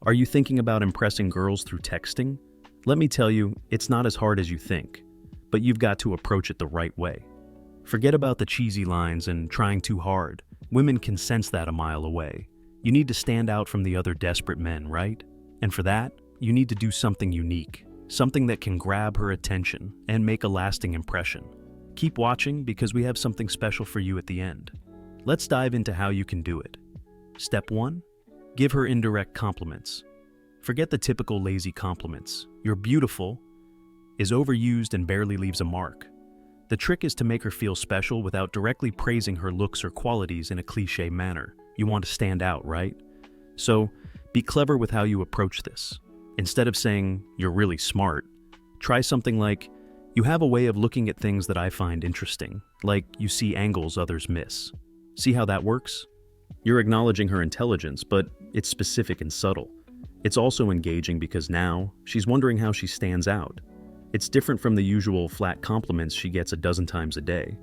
Are you thinking about impressing girls through texting? Let me tell you, it's not as hard as you think, but you've got to approach it the right way. Forget about the cheesy lines and trying too hard. Women can sense that a mile away. You need to stand out from the other desperate men, right? And for that, you need to do something unique, something that can grab her attention and make a lasting impression. Keep watching because we have something special for you at the end. Let's dive into how you can do it. Step 1. Give her indirect compliments. Forget the typical lazy compliments. "You're beautiful" is overused and barely leaves a mark. The trick is to make her feel special without directly praising her looks or qualities in a cliché manner. You want to stand out, right? So, be clever with how you approach this. Instead of saying, "You're really smart," try something like, "You have a way of looking at things that I find interesting, like you see angles others miss." See how that works? You're acknowledging her intelligence, but it's specific and subtle. It's also engaging because now she's wondering how she stands out. It's different from the usual flat compliments she gets a dozen times a day.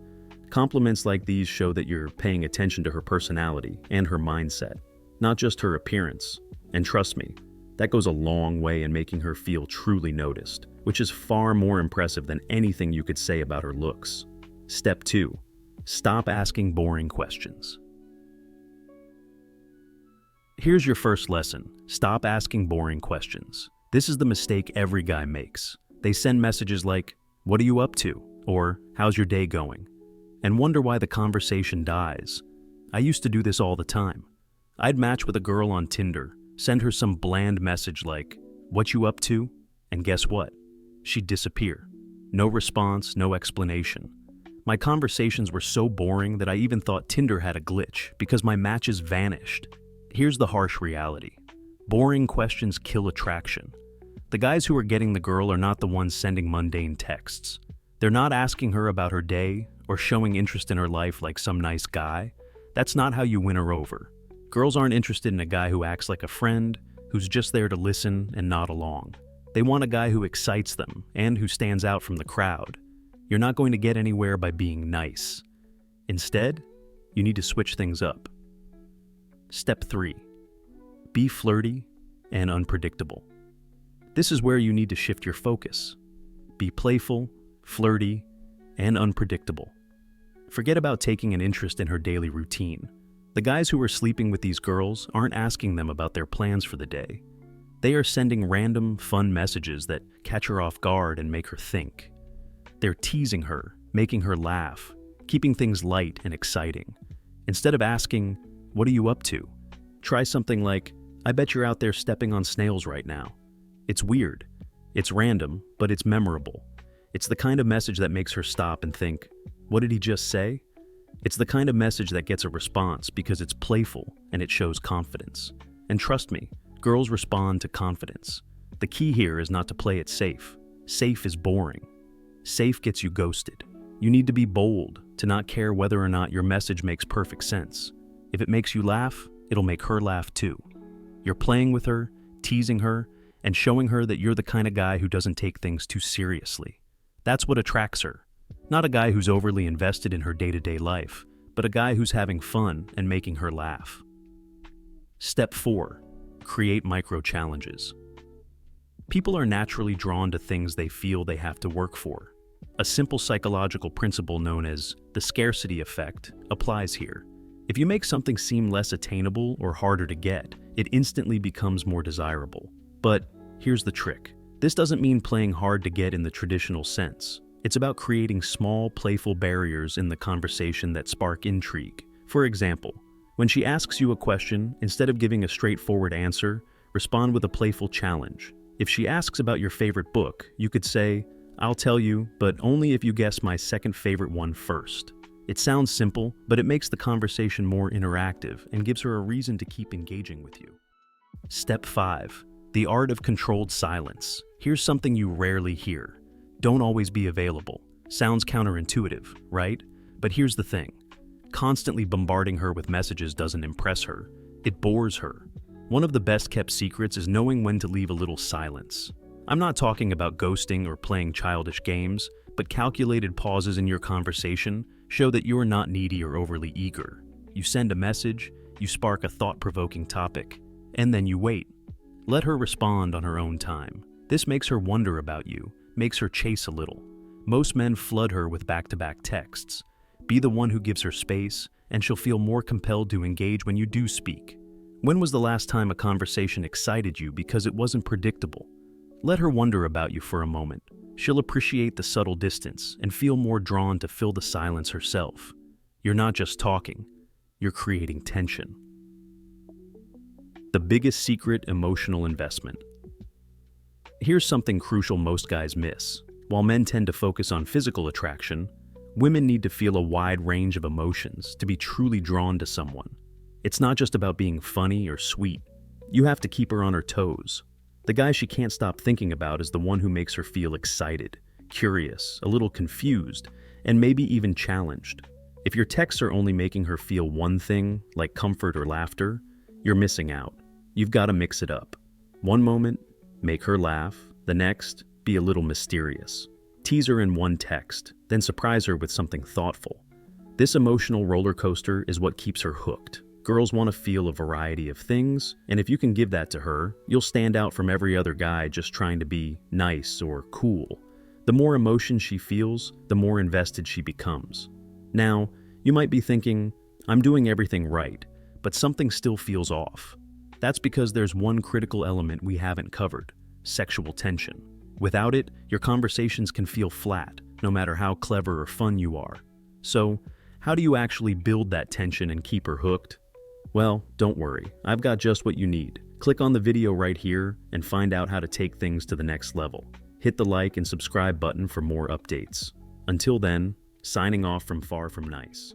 Compliments like these show that you're paying attention to her personality and her mindset, not just her appearance. And trust me, that goes a long way in making her feel truly noticed, which is far more impressive than anything you could say about her looks. Step 2. Stop asking boring questions. Here's your first lesson. Stop asking boring questions. This is the mistake every guy makes. They send messages like, "What are you up to?" or "How's your day going?" and wonder why the conversation dies. I used to do this all the time. I'd match with a girl on Tinder, send her some bland message like, "What you up to?" and guess what? She'd disappear. No response, no explanation. My conversations were so boring that I even thought Tinder had a glitch because my matches vanished. Here's the harsh reality. Boring questions kill attraction. The guys who are getting the girl are not the ones sending mundane texts. They're not asking her about her day or showing interest in her life like some nice guy. That's not how you win her over. Girls aren't interested in a guy who acts like a friend, who's just there to listen and nod along. They want a guy who excites them and who stands out from the crowd. You're not going to get anywhere by being nice. Instead, you need to switch things up. Step 3. Be flirty and unpredictable. This is where you need to shift your focus. Be playful, flirty, and unpredictable. Forget about taking an interest in her daily routine. The guys who are sleeping with these girls aren't asking them about their plans for the day. They are sending random, fun messages that catch her off guard and make her think. They're teasing her, making her laugh, keeping things light and exciting. Instead of asking, "What are you up to?" try something like, "I bet you're out there stepping on snails right now." It's weird. It's random, but it's memorable. It's the kind of message that makes her stop and think, "What did he just say?" It's the kind of message that gets a response because it's playful and it shows confidence. And trust me, girls respond to confidence. The key here is not to play it safe. Safe is boring. Safe gets you ghosted. You need to be bold, to not care whether or not your message makes perfect sense. If it makes you laugh, it'll make her laugh too. You're playing with her, teasing her, and showing her that you're the kind of guy who doesn't take things too seriously. That's what attracts her. Not a guy who's overly invested in her day-to-day life, but a guy who's having fun and making her laugh. Step 4. Create micro-challenges. People are naturally drawn to things they feel they have to work for. A simple psychological principle known as the scarcity effect applies here. If you make something seem less attainable or harder to get, it instantly becomes more desirable. But here's the trick. This doesn't mean playing hard to get in the traditional sense. It's about creating small, playful barriers in the conversation that spark intrigue. For example, when she asks you a question, instead of giving a straightforward answer, respond with a playful challenge. If she asks about your favorite book, you could say, "I'll tell you, but only if you guess my second favorite one first." It sounds simple, but it makes the conversation more interactive and gives her a reason to keep engaging with you. Step 5. The art of controlled silence. Here's something you rarely hear. Don't always be available. Sounds counterintuitive, right? But here's the thing. Constantly bombarding her with messages doesn't impress her. It bores her. One of the best-kept secrets is knowing when to leave a little silence. I'm not talking about ghosting or playing childish games, but calculated pauses in your conversation show that you're not needy or overly eager. You send a message, you spark a thought-provoking topic, and then you wait. Let her respond on her own time. This makes her wonder about you, makes her chase a little. Most men flood her with back-to-back texts. Be the one who gives her space, and she'll feel more compelled to engage when you do speak. When was the last time a conversation excited you because it wasn't predictable? Let her wonder about you for a moment. She'll appreciate the subtle distance and feel more drawn to fill the silence herself. You're not just talking, you're creating tension. The biggest secret emotional investment. Here's something crucial most guys miss. While men tend to focus on physical attraction, women need to feel a wide range of emotions to be truly drawn to someone. It's not just about being funny or sweet. You have to keep her on her toes. The guy she can't stop thinking about is the one who makes her feel excited, curious, a little confused, and maybe even challenged. If your texts are only making her feel one thing, like comfort or laughter, you're missing out. You've got to mix it up. One moment, make her laugh. The next, be a little mysterious. Tease her in one text, then surprise her with something thoughtful. This emotional roller coaster is what keeps her hooked. Girls want to feel a variety of things, and if you can give that to her, you'll stand out from every other guy just trying to be nice or cool. The more emotion she feels, the more invested she becomes. Now, you might be thinking, I'm doing everything right, but something still feels off. That's because there's one critical element we haven't covered: sexual tension. Without it, your conversations can feel flat, no matter how clever or fun you are. So, how do you actually build that tension and keep her hooked? Well, don't worry, I've got just what you need. Click on the video right here and find out how to take things to the next level. Hit the like and subscribe button for more updates. Until then, signing off from Far From Nice.